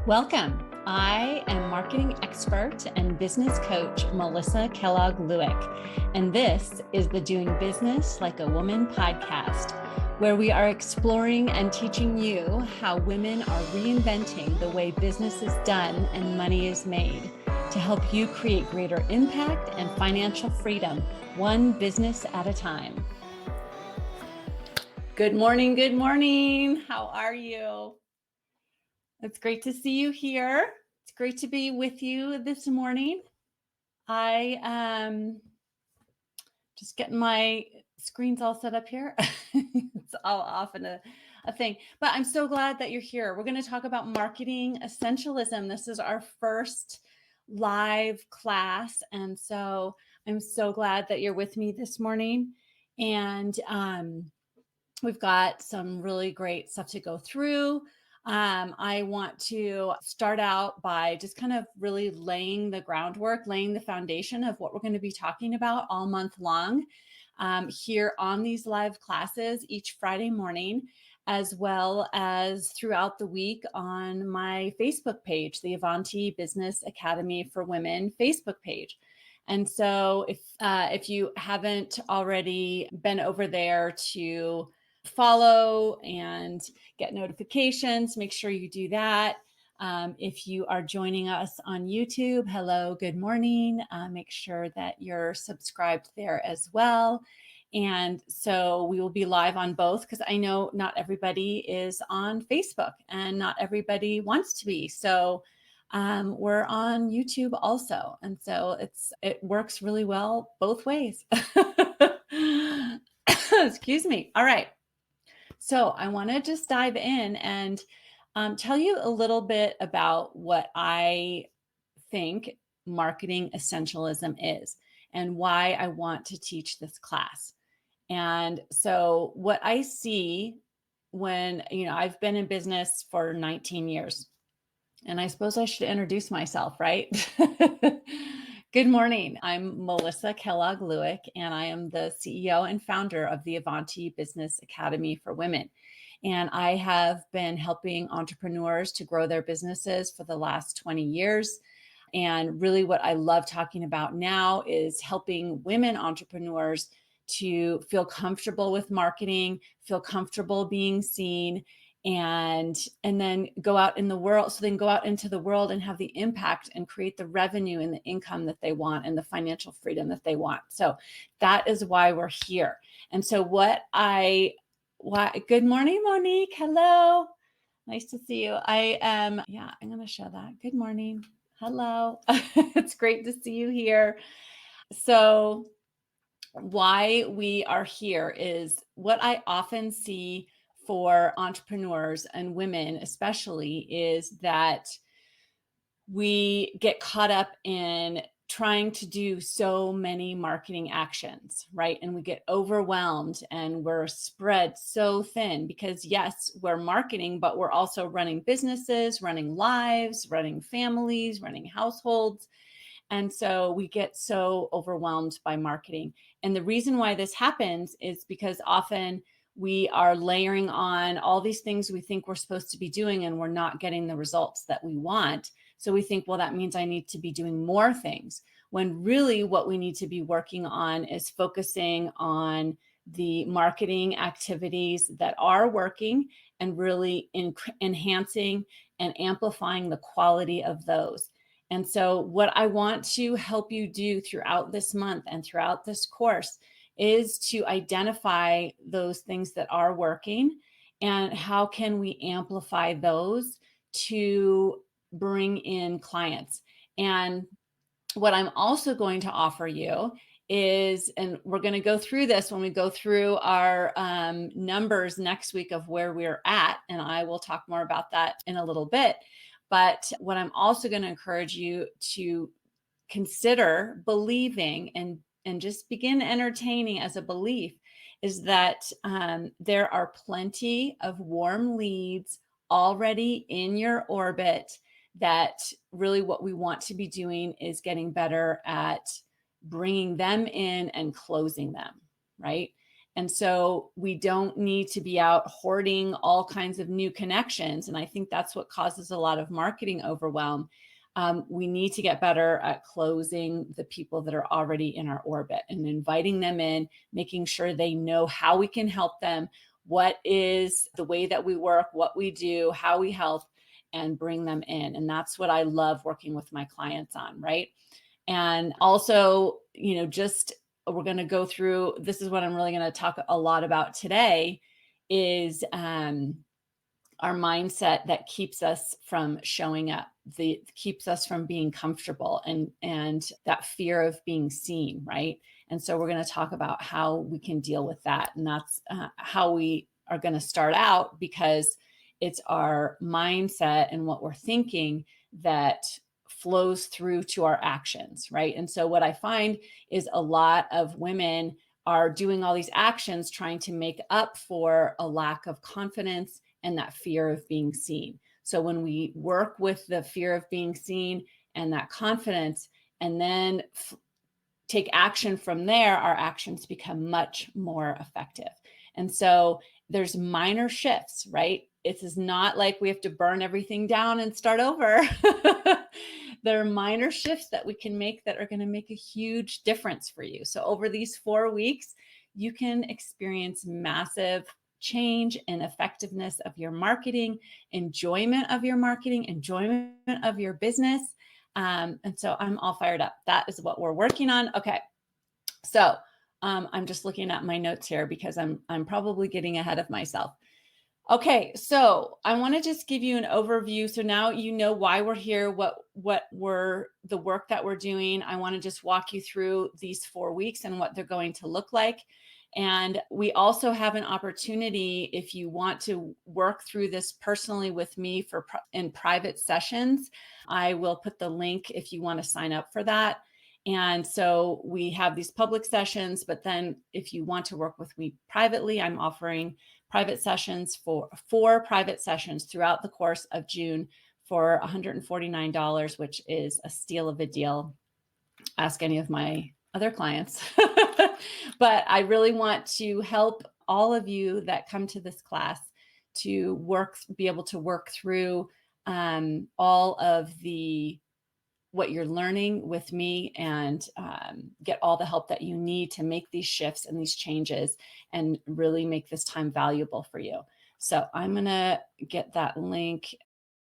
Welcome. I am marketing expert and business coach Melissa Kellogg-Lewick, and this is the Doing Business Like a Woman podcast, where we are exploring and teaching you how women are reinventing the way business is done and money is made to help you create greater impact and financial freedom, one business at a time. Good morning. Good morning. How are you? It's great to see you here. It's great to be with you this morning. I just getting my screens all set up here. It's all off in a thing, but I'm so glad that you're here. We're going to talk about marketing essentialism. This is our first live class, and so I'm so glad that you're with me this morning. And we've got some really great stuff to go through. I want to start out by just kind of really laying the groundwork, laying the foundation of what we're going to be talking about all month long here on these live classes each Friday morning, as well as throughout the week on my Facebook page, the Avanti Business Academy for Women Facebook page. And so if you haven't already been over there to follow and get notifications, make sure you do that. If you are joining us on YouTube, hello, good morning. Make sure that you're subscribed there as well. And so we will be live on both, because I know not everybody is on Facebook and not everybody wants to be. So we're on YouTube also. And so it works really well both ways. Excuse me. All right. So I want to just dive in and tell you a little bit about what I think marketing essentialism is and why I want to teach this class. And so what I see when, I've been in business for 19 years, and I suppose I should introduce myself, right? Good morning. I'm Melissa Kellogg-Lewick, and I am the CEO and founder of the Avanti Business Academy for Women. And I have been helping entrepreneurs to grow their businesses for the last 20 years. And really what I love talking about now is helping women entrepreneurs to feel comfortable with marketing, feel comfortable being seen, and then go out in the world. So they can go out into the world and have the impact and create the revenue and the income that they want and the financial freedom that they want. So that is why we're here. And so good morning, Monique. Hello. Nice to see you. I'm going to show that. Good morning. Hello. It's great to see you here. So why we are here is what I often see for entrepreneurs and women especially is that we get caught up in trying to do so many marketing actions, right? And we get overwhelmed and we're spread so thin because yes, we're marketing, but we're also running businesses, running lives, running families, running households. And so we get so overwhelmed by marketing. And the reason why this happens is because often we are layering on all these things we think we're supposed to be doing and we're not getting the results that we want. So we think, well, that means I need to be doing more things, when really what we need to be working on is focusing on the marketing activities that are working and really enhancing and amplifying the quality of those. And so what I want to help you do throughout this month and throughout this course is to identify those things that are working and how can we amplify those to bring in clients. And what I'm also going to offer you is, and we're going to go through this when we go through our numbers next week of where we're at, and I will talk more about that in a little bit. But what I'm also going to encourage you to consider believing and just begin entertaining as a belief is that there are plenty of warm leads already in your orbit, that really what we want to be doing is getting better at bringing them in and closing them, right? And so we don't need to be out hoarding all kinds of new connections. And I think that's what causes a lot of marketing overwhelm. We need to get better at closing the people that are already in our orbit and inviting them in, making sure they know how we can help them, what is the way that we work, what we do, how we help, and bring them in. And that's what I love working with my clients on, right? And also, just we're going to go through, this is what I'm really going to talk a lot about today is our mindset that keeps us from showing up, keeps us from being comfortable, and that fear of being seen, right? And so we're going to talk about how we can deal with that. And that's how we are going to start out, because it's our mindset and what we're thinking that flows through to our actions, right? And so what I find is a lot of women are doing all these actions trying to make up for a lack of confidence and that fear of being seen. So when we work with the fear of being seen and that confidence, and then take action from there, our actions become much more effective. And so there's minor shifts, right? It is not like we have to burn everything down and start over. There are minor shifts that we can make that are going to make a huge difference for you. So over these 4 weeks, you can experience massive change and effectiveness of your marketing, enjoyment of your marketing, enjoyment of your business. And so I'm all fired up. That is what we're working on. Okay. So I'm just looking at my notes here because I'm probably getting ahead of myself. Okay, so I want to just give you an overview. So now you know why we're here, what we're the work that we're doing. I want to just walk you through these 4 weeks and what they're going to look like. And we also have an opportunity, if you want to work through this personally with me in private sessions. I will put the link if you want to sign up for that. And so we have these public sessions, but then if you want to work with me privately, I'm offering private sessions for 4 private sessions throughout the course of June for $149, which is a steal of a deal. Ask any of my other clients. But I really want to help all of you that come to this class to be able to work through all of what you're learning with me, and get all the help that you need to make these shifts and these changes and really make this time valuable for you. So I'm going to get that link.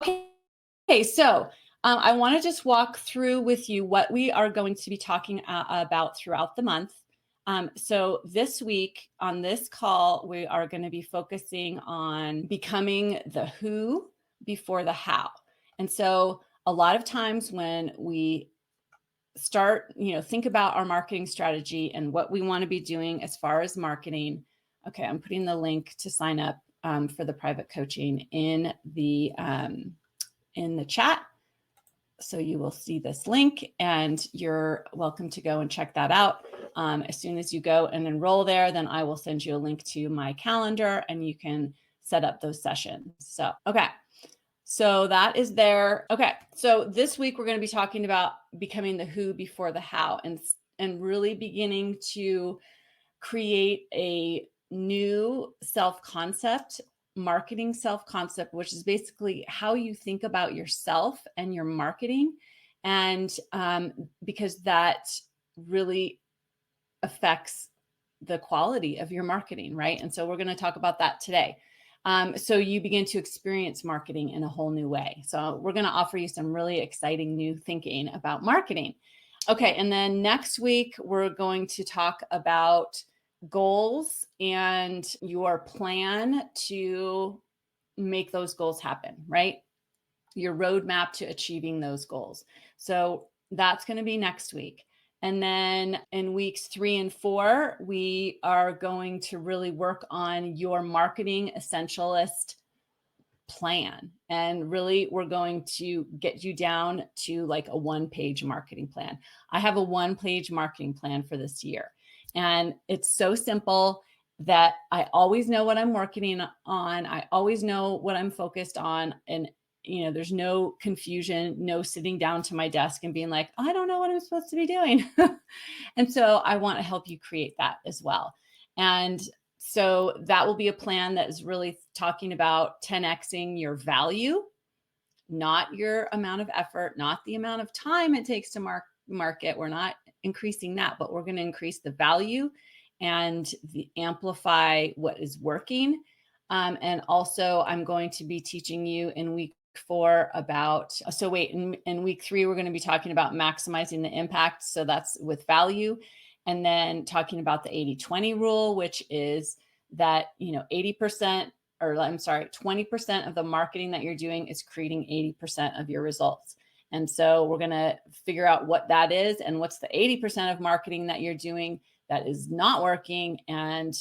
Okay, so I want to just walk through with you what we are going to be talking about throughout the month. So this week on this call, we are going to be focusing on becoming the who before the how. And so a lot of times when we start, think about our marketing strategy and what we want to be doing as far as marketing. Okay, I'm putting the link to sign up for the private coaching in the chat. So you will see this link, and you're welcome to go and check that out. As soon as you go and enroll there, then I will send you a link to my calendar and you can set up those sessions. So, okay. So that is there. Okay. So this week we're going to be talking about becoming the who before the how, and really beginning to create a new self-concept, marketing self-concept, which is basically how you think about yourself and your marketing. And because that really affects the quality of your marketing, right? And so we're going to talk about that today. So you begin to experience marketing in a whole new way. So we're going to offer you some really exciting new thinking about marketing. Okay. And then next week, we're going to talk about goals and your plan to make those goals happen, right? Your roadmap to achieving those goals. So that's going to be next week. And then in weeks 3 and 4, we are going to really work on your marketing essentialist plan. And really, we're going to get you down to like a 1-page marketing plan. I have a 1-page marketing plan for this year. And it's so simple that I always know what I'm working on. I always know what I'm focused on. And there's no confusion, no sitting down to my desk and being like, I don't know what I'm supposed to be doing. And so I want to help you create that as well. And so that will be a plan that is really talking about 10xing your value, not your amount of effort, not the amount of time it takes to market. We're not increasing that, but we're going to increase the value and amplify what is working. And also, I'm going to be teaching you in week 4 about, so wait, in week 3, we're going to be talking about maximizing the impact. So that's with value. And then talking about the 80-20 rule, which is that, 80%, or I'm sorry, 20% of the marketing that you're doing is creating 80% of your results. And so we're going to figure out what that is and what's the 80% of marketing that you're doing that is not working, and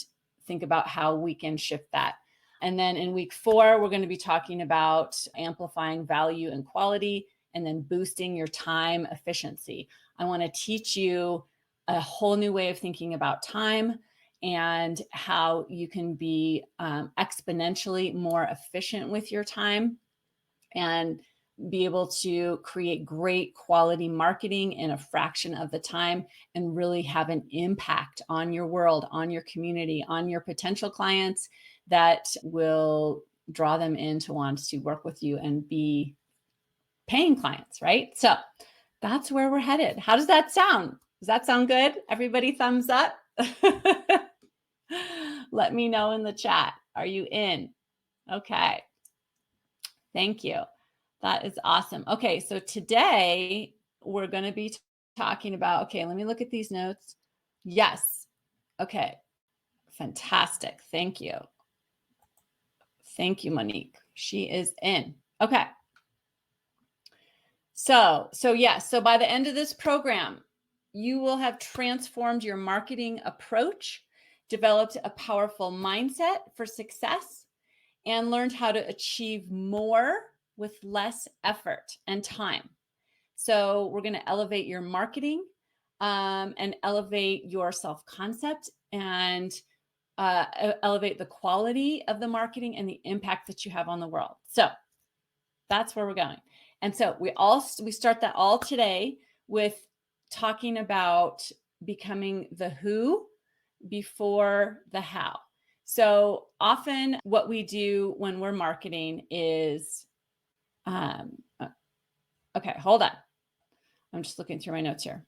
think about how we can shift that. And then in week 4, we're going to be talking about amplifying value and quality, and then boosting your time efficiency. I want to teach you a whole new way of thinking about time and how you can be exponentially more efficient with your time and be able to create great quality marketing in a fraction of the time and really have an impact on your world, on your community, on your potential clients that will draw them in to want to work with you and be paying clients, right? So that's where we're headed. How does that sound? Does that sound good? Everybody thumbs up? Let me know in the chat. Are you in? Okay. Thank you. That is awesome. Okay, so today we're going to be talking about, okay, let me look at these notes. Yes. Okay. Fantastic. Thank you. Thank you, Monique. She is in. Okay. So yes, so by the end of this program, you will have transformed your marketing approach, developed a powerful mindset for success, and learned how to achieve more with less effort and time. So we're going to elevate your marketing and elevate your self-concept and elevate the quality of the marketing and the impact that you have on the world. So that's where we're going. And so we start that all today with talking about becoming the who before the how. So often what we do when we're marketing is, okay, hold on. I'm just looking through my notes here.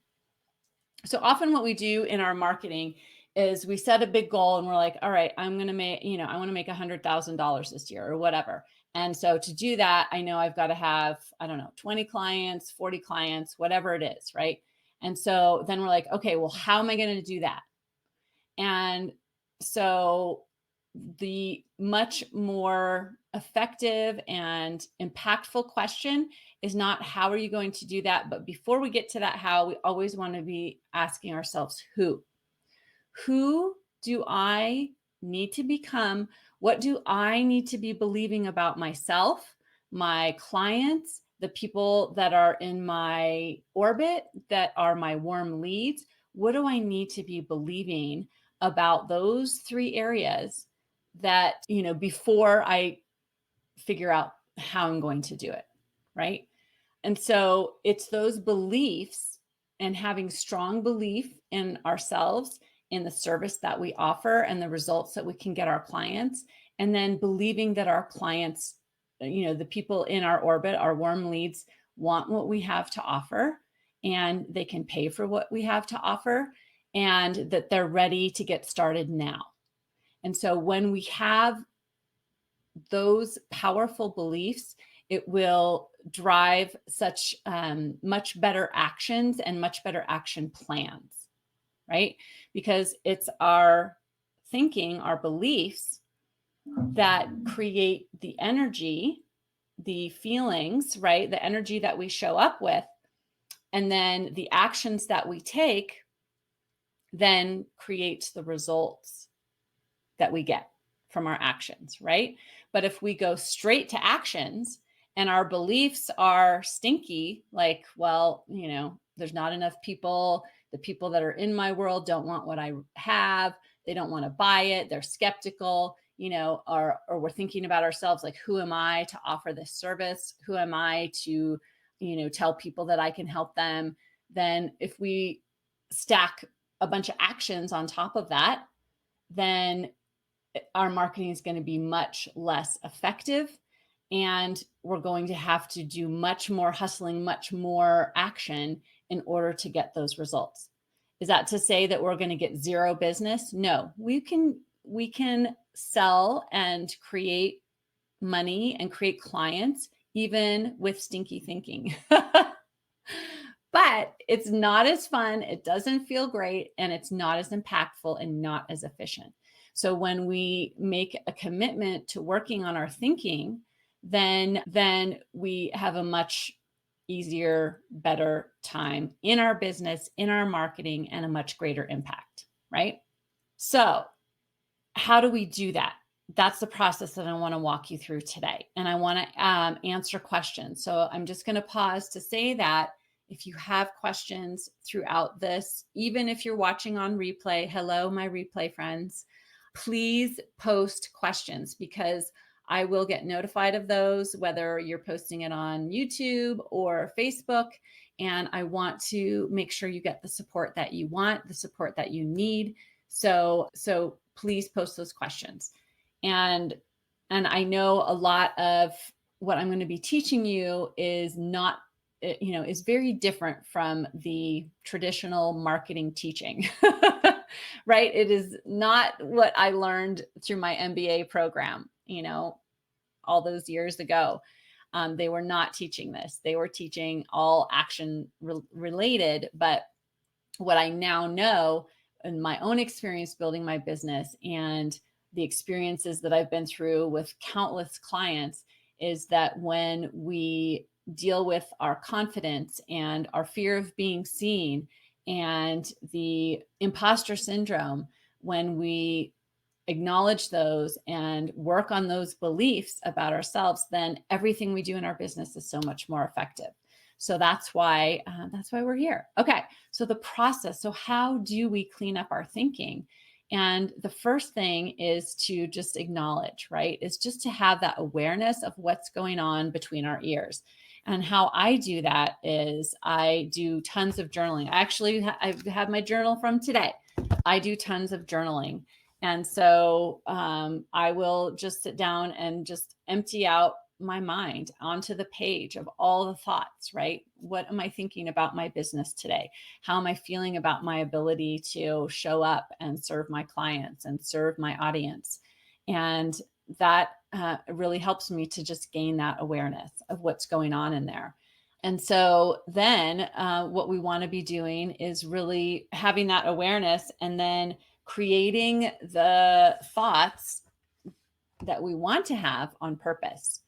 So often what we do in our marketing is we set a big goal and we're like, all right, I'm going to make, I want to make $100,000 this year or whatever. And so to do that, I know I've got to have, 20 clients, 40 clients, whatever it is, right? And so then we're like, okay, well, how am I going to do that? And so the much more effective and impactful question is not how are you going to do that? But before we get to that how, we always want to be asking ourselves who. Who do I need to become? What do I need to be believing about myself, my clients, the people that are in my orbit, that are my warm leads? What do I need to be believing about those 3 areas that, before I figure out how I'm going to do it, right? And so it's those beliefs and having strong belief in ourselves, in the service that we offer and the results that we can get our clients, and then believing that our clients, the people in our orbit, our warm leads, want what we have to offer and they can pay for what we have to offer and that they're ready to get started now. And so when we have those powerful beliefs, it will drive such much better actions and much better action plans, right? Because it's our thinking, our beliefs that create the energy, the feelings, right? The energy that we show up with, and then the actions that we take then creates the results that we get from our actions, right? But if we go straight to actions and our beliefs are stinky, like, well, there's not enough people, the people that are in my world don't want what I have, they don't want to buy it, they're skeptical, or we're thinking about ourselves like, who am I to offer this service? Who am I to, tell people that I can help them? Then if we stack a bunch of actions on top of that, then our marketing is going to be much less effective. And we're going to have to do much more hustling, much more action in order to get those results. Is that to say that we're going to get zero business? No, we can sell and create money and create clients even with stinky thinking. But it's not as fun, it doesn't feel great, and it's not as impactful and not as efficient. So when we make a commitment to working on our thinking, then we have a much easier, better time in our business, in our marketing, and a much greater impact, right? So how do we do that? That's the process that I want to walk you through today. And I want to answer questions. So I'm just going to pause to say that if you have questions throughout this, even if you're watching on replay, hello, my replay friends, please post questions because I will get notified of those, whether you're posting it on YouTube or Facebook. And I want to make sure you get the support that you want, the support that you need. So please post those questions. And I know a lot of what I'm going to be teaching you is not, is very different from the traditional marketing teaching, right? It is not what I learned through my MBA program, all those years ago. They were not teaching this. They were teaching all action related. But what I now know in my own experience building my business and the experiences that I've been through with countless clients is that when we deal with our confidence and our fear of being seen and the imposter syndrome, when we acknowledge those and work on those beliefs about ourselves, then everything we do in our business is so much more effective. So that's why we're here. Okay. So the process. So how do we clean up our thinking? And the first thing is to just acknowledge, right? Is just to have that awareness of what's going on between our ears. And how I do that is I do tons of journaling. Actually, I have my journal from today. I do tons of journaling. And so I will just sit down and just empty out my mind onto the page of all the thoughts, right? What am I thinking about my business today? How am I feeling about my ability to show up and serve my clients and serve my audience? And that really helps me to just gain that awareness of what's going on in there. And so then what we want to be doing is really having that awareness and then creating the thoughts that we want to have on purpose.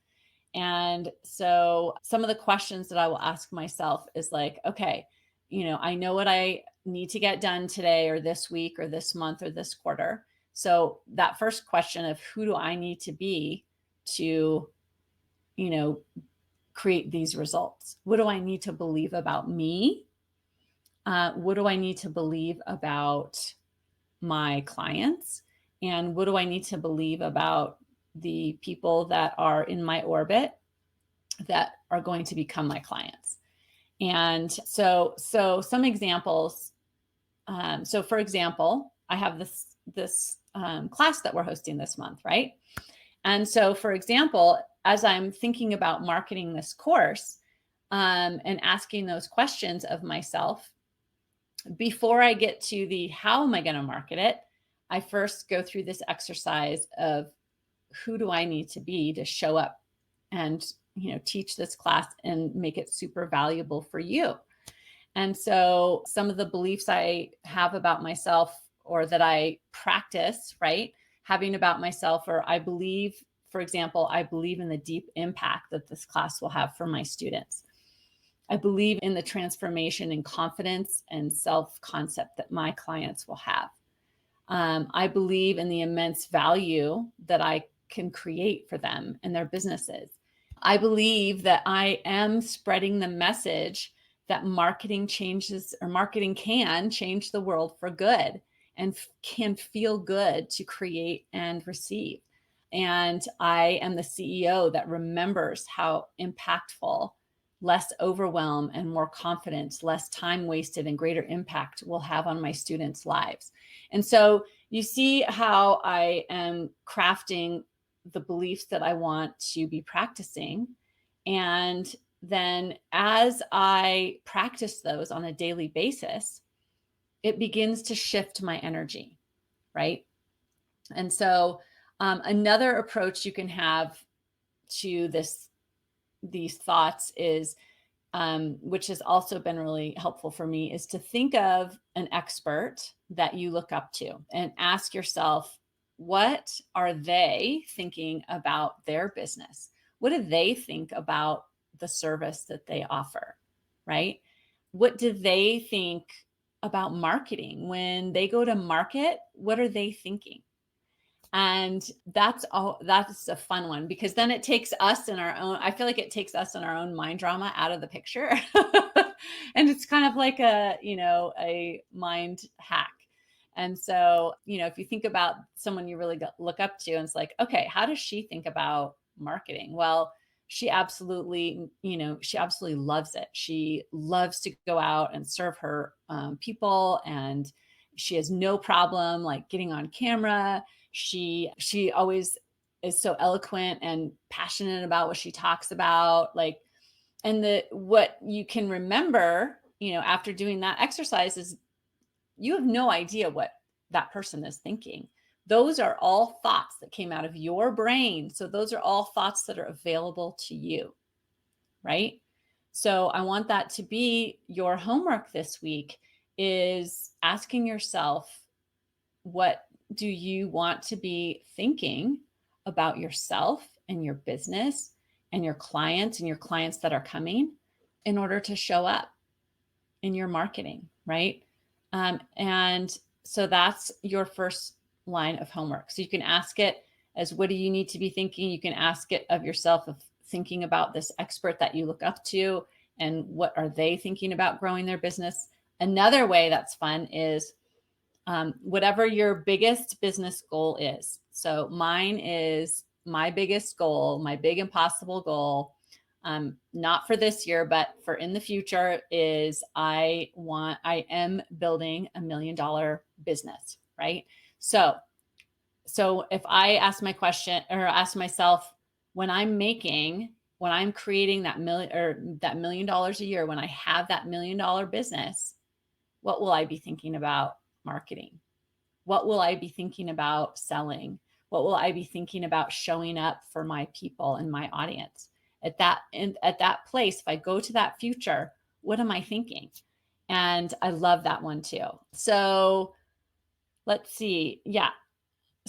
And so some of the questions that I will ask myself is like, okay, I know what I need to get done today or this week or this month or this quarter. So that first question of who do I need to be to, create these results? What do I need to believe about me? What do I need to believe about my clients? And what do I need to believe about the people that are in my orbit that are going to become my clients? And so some examples. So for example, I have this class that we're hosting this month, right? And so for example, as I'm thinking about marketing this course and asking those questions of myself, before I get to the how am I going to market it, I first go through this exercise of who do I need to be to show up and teach this class and make it super valuable for you. And so some of the beliefs I have about myself or that I practice, right, having about myself, or I believe, for example, I believe in the deep impact that this class will have for my students. I believe in the transformation and confidence and self-concept that my clients will have. I believe in the immense value that I can create for them and their businesses. I believe that I am spreading the message that marketing can change the world for good and can feel good to create and receive. And I am the CEO that remembers how impactful less overwhelm and more confidence, less time wasted and greater impact will have on my students' lives. And so you see how I am crafting the beliefs that I want to be practicing. And then as I practice those on a daily basis, it begins to shift my energy, right? And so another approach you can have to these thoughts is, which has also been really helpful for me, is to think of an expert that you look up to and ask yourself, what are they thinking about their business? What do they think about the service that they offer? Right? What do they think about marketing? When they go to market, what are they thinking? And that's a fun one, because then it takes us in our own, I feel like it takes us and our own mind drama out of the picture. And it's kind of like a mind hack. And so, if you think about someone you really look up to, and it's like, okay, how does she think about marketing? Well, she absolutely loves it. She loves to go out and serve her people, and she has no problem like getting on camera. She always is so eloquent and passionate about what she talks about. Like, and what you can remember, after doing that exercise, is you have no idea what that person is thinking. Those are all thoughts that came out of your brain. So those are all thoughts that are available to you, right? So I want that to be your homework this week, is asking yourself, what do you want to be thinking about yourself and your business and your clients that are coming, in order to show up in your marketing, right? And so that's your first line of homework. So you can ask it as, what do you need to be thinking? You can ask it of yourself, of thinking about this expert that you look up to, and what are they thinking about growing their business. Another way that's fun is, whatever your biggest business goal is. So mine is, my biggest goal, my big impossible goal, not for this year, but for in the future, is I am building $1 million business, right? So if I ask my question, or ask myself, when I'm creating that $1 million a year, when I have that $1 million business, what will I be thinking about marketing? What will I be thinking about selling? What will I be thinking about showing up for my people and my audience? At that place, if I go to that future, what am I thinking? And I love that one too. So let's see. Yeah.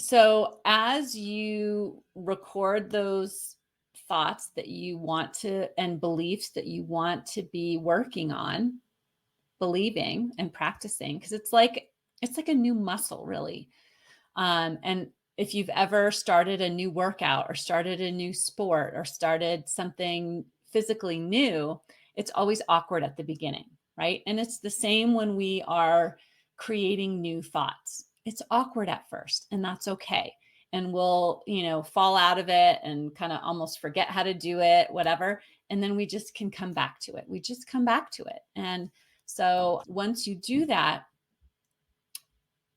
So as you record those thoughts that you want to, and beliefs that you want to be working on, believing and practicing, because it's like a new muscle, really. And if you've ever started a new workout, or started a new sport, or started something physically new, it's always awkward at the beginning, right? And it's the same when we are creating new thoughts. It's awkward at first, and that's okay. And we'll, fall out of it and kind of almost forget how to do it, whatever. And then we just can come back to it. We just come back to it. And so once you do that,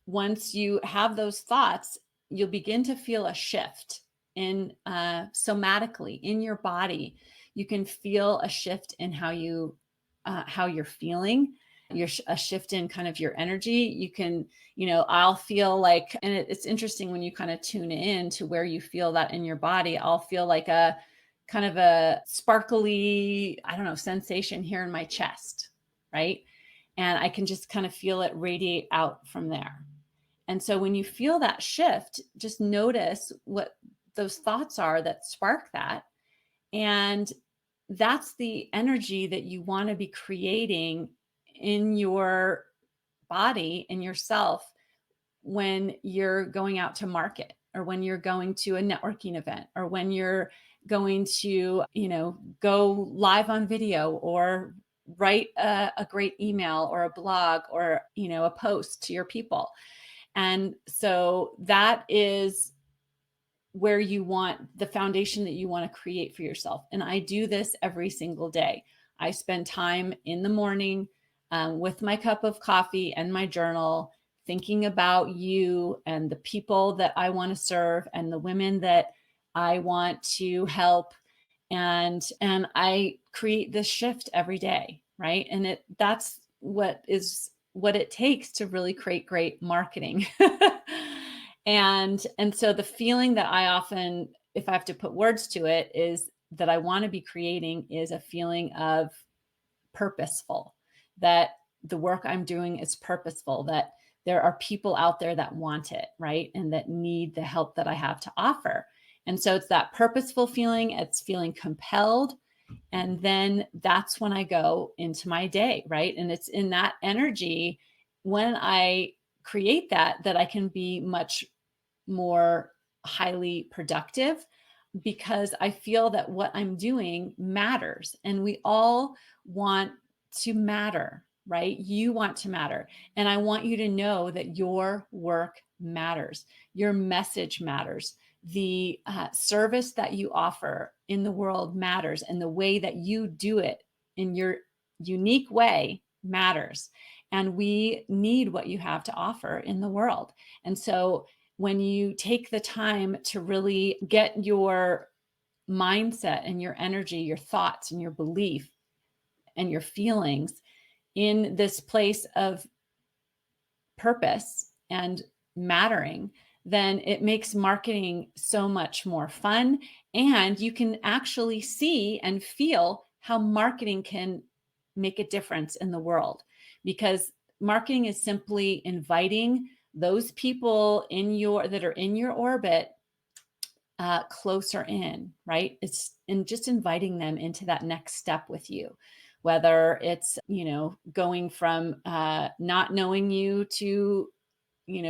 once you have those thoughts, you'll begin to feel a shift in somatically in your body. You can feel a shift in how you're feeling. A shift in kind of your energy. You can, I'll feel like, and it's interesting when you kind of tune in to where you feel that in your body. I'll feel like a kind of a sparkly, I don't know, sensation here in my chest, right? And I can just kind of feel it radiate out from there. And so when you feel that shift, just notice what those thoughts are that spark that. And that's the energy that you want to be creating in your body, in yourself, when you're going out to market, or when you're going to a networking event, or when you're going to, go live on video, or write a great email, or a blog, or, a post to your people. And so that is where you want the foundation that you want to create for yourself. And I do this every single day. I spend time in the morning with my cup of coffee and my journal, thinking about you and the people that I want to serve and the women that I want to help. And I create this shift every day, right? And that's what it takes to really create great marketing. And so the feeling that I often, if I have to put words to it, is that I want to be creating is a feeling of purposeful, that the work I'm doing is purposeful, that there are people out there that want it, right? And that need the help that I have to offer. And so it's that purposeful feeling, it's feeling compelled. And then that's when I go into my day, right? And it's in that energy when I create that I can be much more highly productive, because I feel that what I'm doing matters, and we all want to matter, right? You want to matter. And I want you to know that your work matters. Your message matters. The service that you offer in the world matters. And the way that you do it in your unique way matters. And we need what you have to offer in the world. And so when you take the time to really get your mindset and your energy, your thoughts and your belief and your feelings in this place of purpose and mattering, then it makes marketing so much more fun. And you can actually see and feel how marketing can make a difference in the world, because marketing is simply inviting those people that are in your orbit closer in, right? It's in just inviting them into that next step with you, whether it's, going from not knowing you to,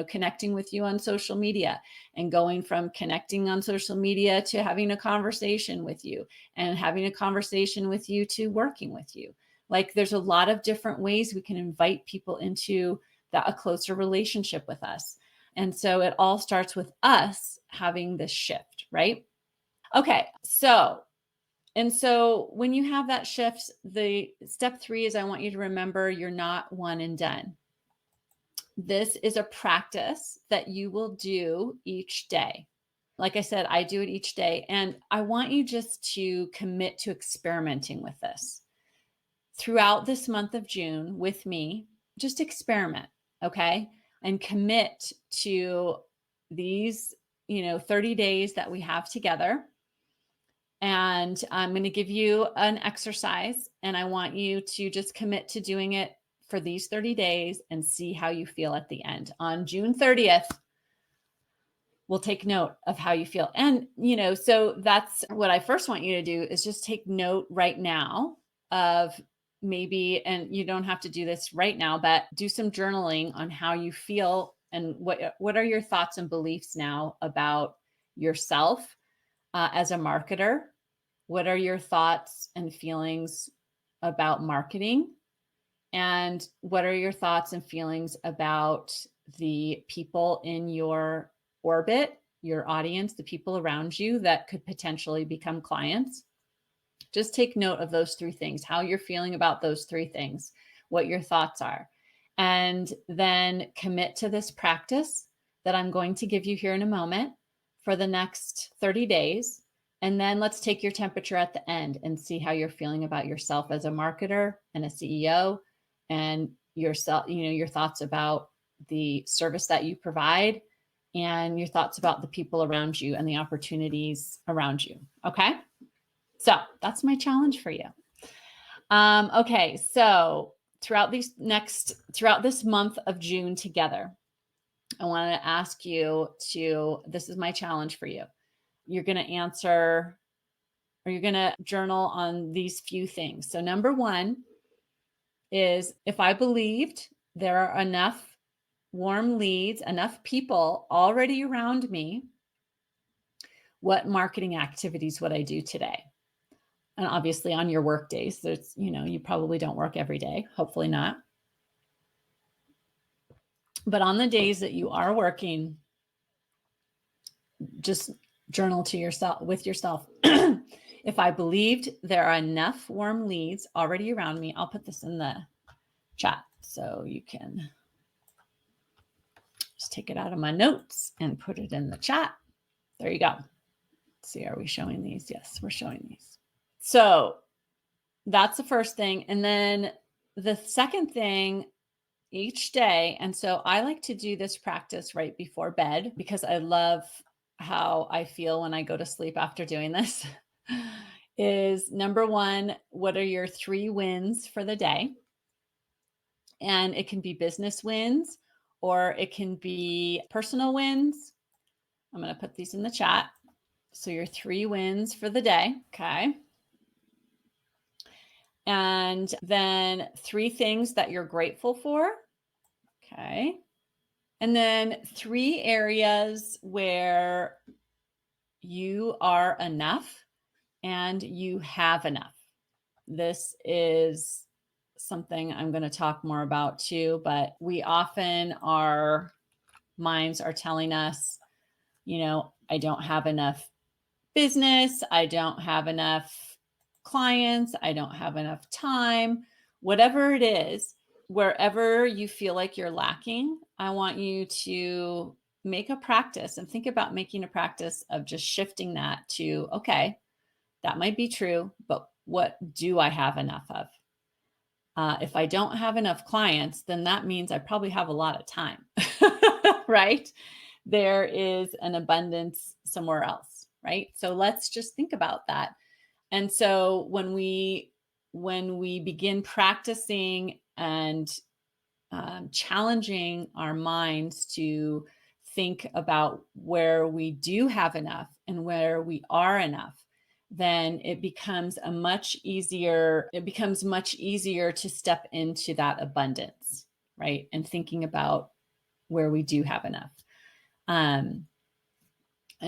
connecting with you on social media, and going from connecting on social media to having a conversation with you, and having a conversation with you to working with you. Like, there's a lot of different ways we can invite people into a closer relationship with us. And so it all starts with us having this shift, right? Okay. So when you have that shift, the step 3 is, I want you to remember you're not one and done. This is a practice that you will do each day. Like I said, I do it each day. And I want you just to commit to experimenting with this throughout this month of June with me. Just experiment. Okay. And commit to these, 30 days that we have together. And I'm going to give you an exercise, and I want you to just commit to doing it for these 30 days and see how you feel at the end. On June 30th, we'll take note of how you feel. And, so that's what I first want you to do, is just take note right now of maybe, and you don't have to do this right now, but do some journaling on how you feel and what are your thoughts and beliefs now about yourself as a marketer. What are your thoughts and feelings about marketing? And what are your thoughts and feelings about the people in your orbit, your audience, the people around you that could potentially become clients? Just take note of those 3 things, how you're feeling about those 3 things, what your thoughts are. And then commit to this practice that I'm going to give you here in a moment for the next 30 days. And then let's take your temperature at the end and see how you're feeling about yourself as a marketer and a CEO, and yourself, your thoughts about the service that you provide, and your thoughts about the people around you and the opportunities around you. Okay. So that's my challenge for you. Okay. So throughout this month of June together, I want to ask you this is my challenge for you. You're going to answer, or you're going to journal on these few things. So number 1 is, if I believed there are enough warm leads, enough people already around me, what marketing activities would I do today? And obviously on your work days, there's, you probably don't work every day, hopefully not. But on the days that you are working, just journal to yourself, with yourself. If I believed there are enough warm leads already around me, I'll put this in the chat so you can just take it out of my notes and put it in the chat. There you go. Let's see, are we showing these? Yes, we're showing these. So that's the first thing. And then the second thing each day. And so I like to do this practice right before bed because I love how I feel when I go to sleep after doing this. Is number one, what are your 3 wins for the day? And it can be business wins or it can be personal wins. I'm going to put these in the chat. So your 3 wins for the day. Okay. And then 3 things that you're grateful for. Okay. And then 3 areas where you are enough and you have enough. This is something I'm going to talk more about too, but we often, our minds are telling us, I don't have enough business. I don't have enough clients. I don't have enough time, whatever it is. Wherever you feel like you're lacking, I want you to make a practice and think about making a practice of just shifting that to, okay, that might be true, but what do I have enough of? If I don't have enough clients, then that means I probably have a lot of time, right? There is an abundance somewhere else, right? So let's just think about that. And so when we begin practicing and challenging our minds to think about where we do have enough and where we are enough, then it becomes much easier to step into that abundance, right? And thinking about where we do have enough. And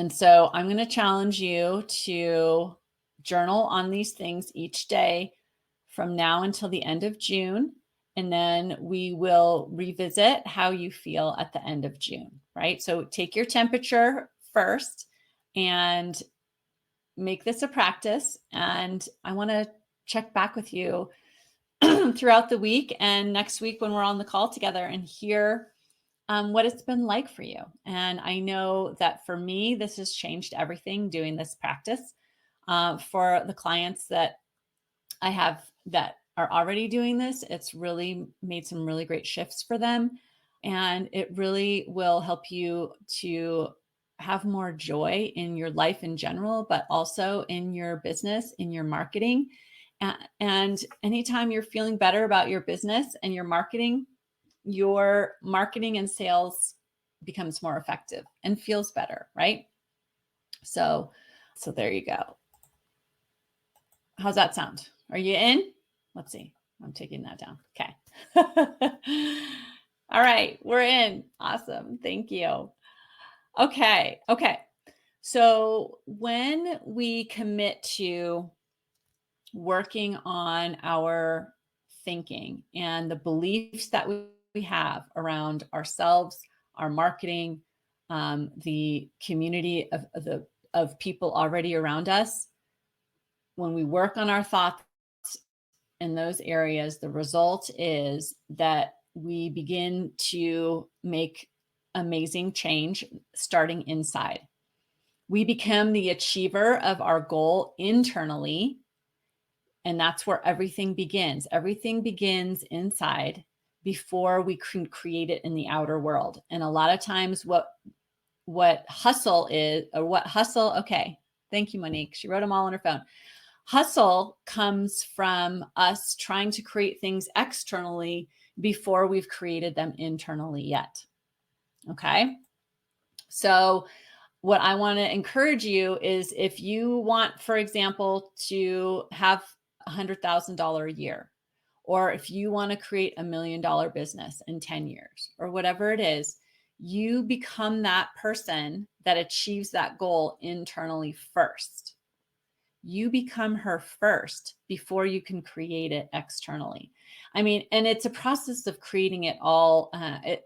so I'm going to challenge you to journal on these things each day from now until the end of June. And then we will revisit how you feel at the end of June, right? So take your temperature first and make this a practice. And I want to check back with you throughout the week and next week when we're on the call together and hear what it's been like for you. And I know that for me, this has changed everything doing this practice. For the clients that I have that are already doing this, it's really made some really great shifts for them. And it really will help you to have more joy in your life in general, but also in your business, in your marketing. And anytime you're feeling better about your business and your marketing and sales becomes more effective and feels better, right? So there you go. How's that sound? Are you in? Let's see. I'm taking that down. Okay. All right. We're in. Awesome. Thank you. Okay. So when we commit to working on our thinking and the beliefs that we have around ourselves, our marketing, the community of people already around us, when we work on our thoughts in those areas, the result is that we begin to make amazing change starting inside. We become the achiever of our goal internally. And that's where everything begins. Everything begins inside before we can create it in the outer world. And a lot of times what hustle is, or what hustle, okay. Thank you, Monique. She wrote them all on her phone. Hustle comes from us trying to create things externally before we've created them internally yet. Okay. So what I want to encourage you is if you want, for example, to have $100,000 a year, or if you want to create $1 million business in 10 years, or whatever it is, you become that person that achieves that goal internally first. You become her first before you can create it externally. I mean, and it's a process of creating it all.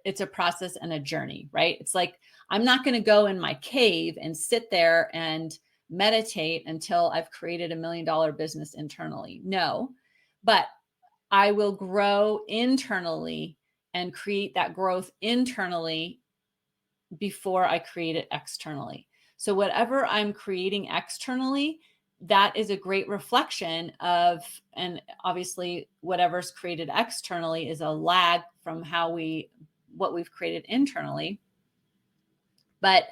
It's a process and a journey, right? It's like, I'm not going to go in my cave and sit there and meditate until I've created $1 million business internally. No, but I will grow internally and create that growth internally before I create it externally. So whatever I'm creating externally, that is a great reflection of, and obviously whatever's created externally is a lag from what we've created internally. But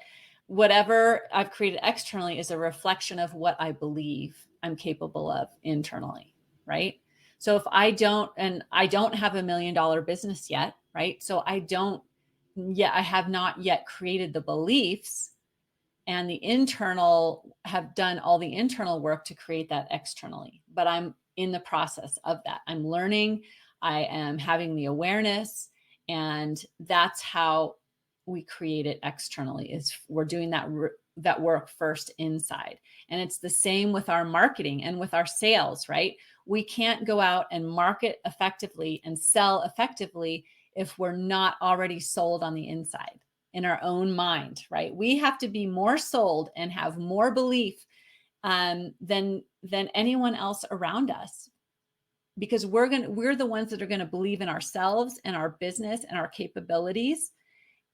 whatever I've created externally is a reflection of what I believe I'm capable of internally, right? So if I don't have $1 million business yet, right? So I have not yet created the beliefs and have done all the internal work to create that externally. But I'm in the process of that. I'm learning, I am having the awareness, and that's how we create it externally, is we're doing that work first inside. And it's the same with our marketing and with our sales, right? We can't go out and market effectively and sell effectively if we're not already sold on the inside, in our own mind, right? We have to be more sold and have more belief than anyone else around us, because we're the ones that are going to believe in ourselves and our business and our capabilities.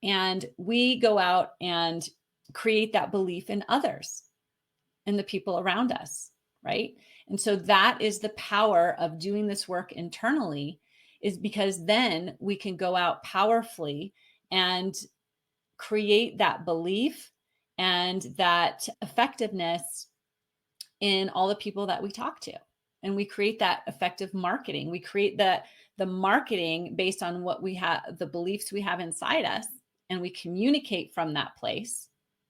And we go out and create that belief in others and the people around us, right? And so that is the power of doing this work internally, is because then we can go out powerfully and create that belief and that effectiveness in all the people that we talk to. And we create that effective marketing. We create the marketing based on what we have, the beliefs we have inside us, and we communicate from that place,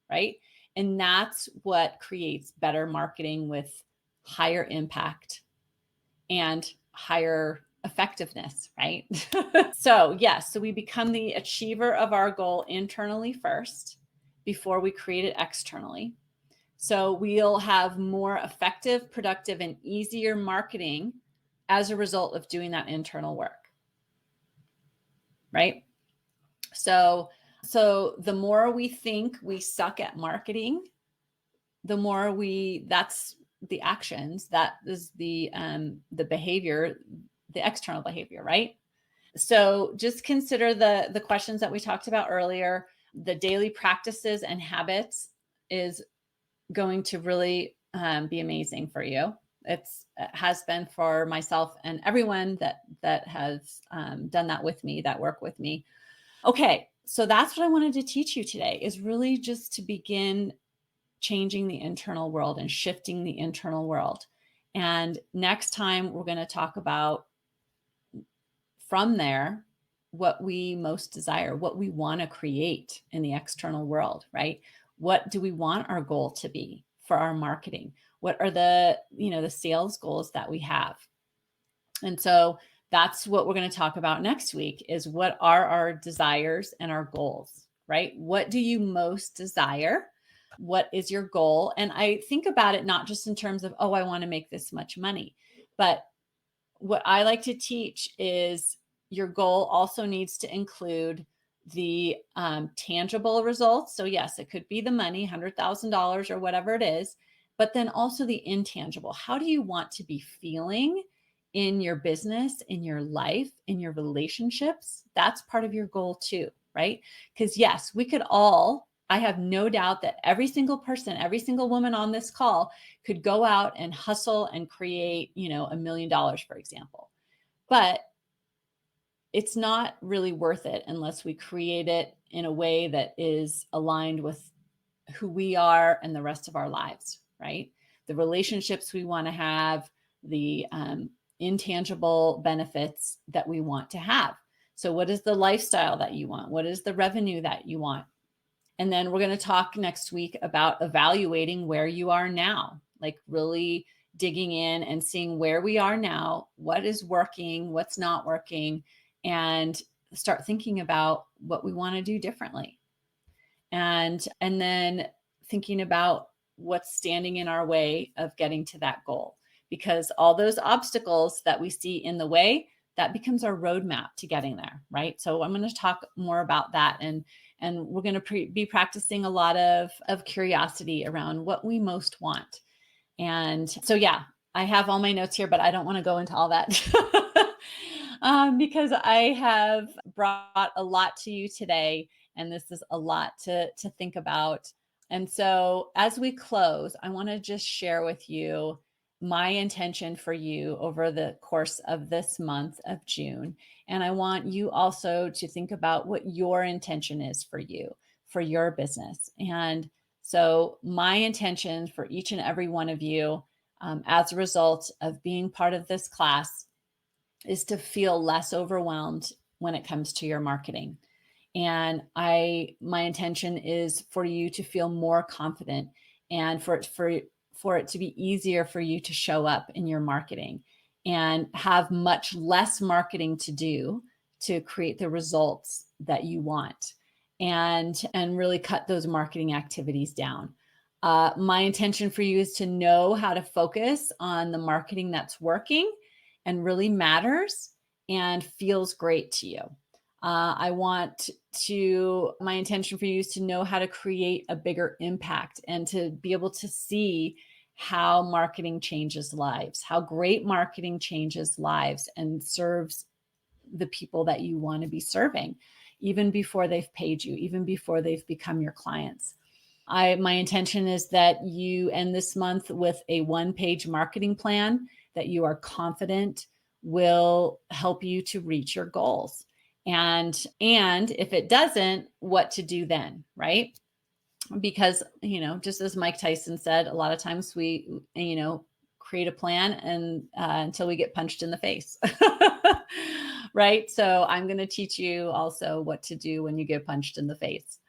right? And that's what creates better marketing with higher impact and higher effectiveness, right? So yes, so we become the achiever of our goal internally first before we create it externally. So we'll have more effective, productive, and easier marketing as a result of doing that internal work, right? So the more we think we suck at marketing, the more that's the actions, that is the behavior, the external behavior, right? So just consider the questions that we talked about earlier. The daily practices and habits is going to really be amazing for you. It has been for myself and everyone that has done that with me, that work with me. Okay, so that's what I wanted to teach you today, is really just to begin changing the internal world and shifting the internal world. And next time we're going to talk about, from there, what we most desire, what we want to create in the external world, right? What do we want our goal to be for our marketing? What are the sales goals that we have? And so that's what we're going to talk about next week, is what are our desires and our goals, right? What do you most desire? What is your goal? And I think about it not just in terms of, oh, I want to make this much money, but what I like to teach is your goal also needs to include the tangible results. So yes, it could be the money, $100,000 or whatever it is, but then also the intangible. How do you want to be feeling in your business, in your life, in your relationships? That's part of your goal too, right? Because yes, I have no doubt that every single person, every single woman on this call could go out and hustle and create, $1 million, for example. But it's not really worth it unless we create it in a way that is aligned with who we are and the rest of our lives, right? The relationships we want to have, the intangible benefits that we want to have. So what is the lifestyle that you want? What is the revenue that you want? And then we're going to talk next week about evaluating where you are now, like really digging in and seeing where we are now, what is working, what's not working, and start thinking about what we want to do differently. And then thinking about what's standing in our way of getting to that goal, because all those obstacles that we see in the way, that becomes our roadmap to getting there, right? So I'm going to talk more about that, and we're going to be practicing a lot of curiosity around what we most want. And so, yeah, I have all my notes here, but I don't want to go into all that because I have brought a lot to you today. And this is a lot to think about. And so as we close, I want to just share with you my intention for you over the course of this month of June. And I want you also to think about what your intention is for you, for your business. And so my intention for each and every one of you, as a result of being part of this class, is to feel less overwhelmed when it comes to your marketing. And my intention is for you to feel more confident, and for it to be easier for you to show up in your marketing and have much less marketing to do to create the results that you want, and really cut those marketing activities down. My intention for you is to know how to focus on the marketing that's working and really matters and feels great to you. My intention for you is to know how to create a bigger impact and to be able to see how marketing changes lives, how great marketing changes lives and serves the people that you want to be serving, even before they've paid you, even before they've become your clients. My intention is that you end this month with a one-page marketing plan that you are confident will help you to reach your goals. And if it doesn't, what to do then, right? Because, just as Mike Tyson said, a lot of times we, create a plan and until we get punched in the face, right? So I'm going to teach you also what to do when you get punched in the face.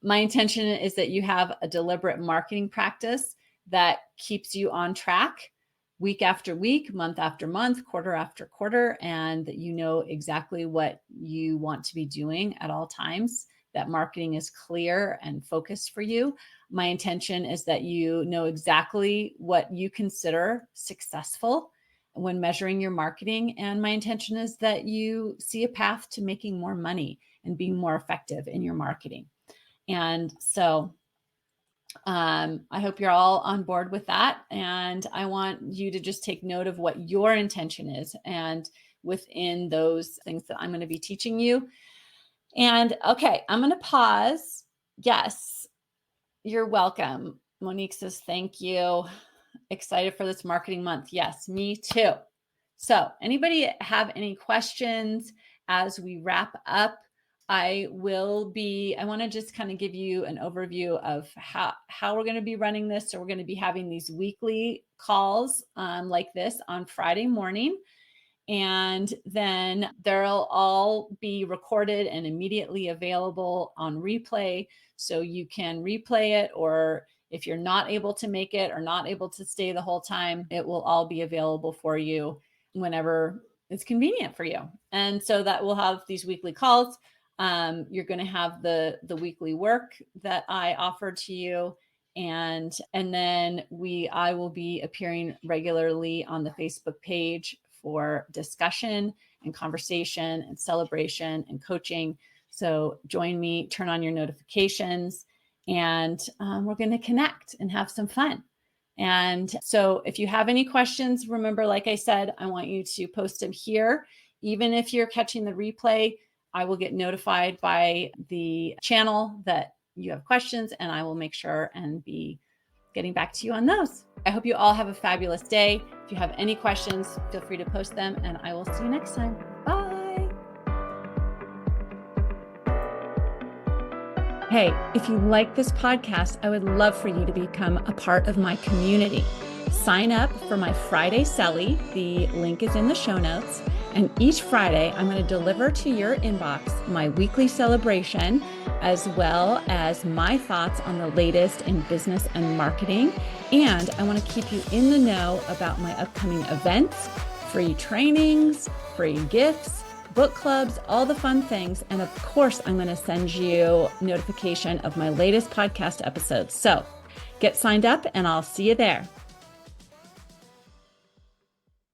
My intention is that you have a deliberate marketing practice that keeps you on track week after week, month after month, quarter after quarter, and that you know exactly what you want to be doing at all times, that marketing is clear and focused for you. My intention is that you know exactly what you consider successful when measuring your marketing. And my intention is that you see a path to making more money and being more effective in your marketing. And so I hope you're all on board with that. And I want you to just take note of what your intention is, and within those things that I'm going to be teaching you. And okay, I'm going to pause. Yes, you're welcome. Monique says, thank you. Excited for this marketing month. Yes, me too. So anybody have any questions as we wrap up? I want to just kind of give you an overview of how we're going to be running this. So we're going to be having these weekly calls like this on Friday morning. And then they'll all be recorded and immediately available on replay. So you can replay it, or if you're not able to make it or not able to stay the whole time, it will all be available for you whenever it's convenient for you. And so that we'll have these weekly calls. You're going to have the weekly work that I offered to you. And then I will be appearing regularly on the Facebook page for discussion and conversation and celebration and coaching. So join me, turn on your notifications, and we're going to connect and have some fun. And so if you have any questions, remember, like I said, I want you to post them here. Even if you're catching the replay, I will get notified by the channel that you have questions, and I will make sure and be getting back to you on those. I hope you all have a fabulous day. If you have any questions, feel free to post them, and I will see you next time. Bye. Hey, if you like this podcast, I would love for you to become a part of my community. Sign up for my Friday Selly. The link is in the show notes. And each Friday, I'm going to deliver to your inbox my weekly celebration, as well as my thoughts on the latest in business and marketing. And I want to keep you in the know about my upcoming events, free trainings, free gifts, book clubs, all the fun things. And of course, I'm going to send you notification of my latest podcast episodes. So get signed up and I'll see you there.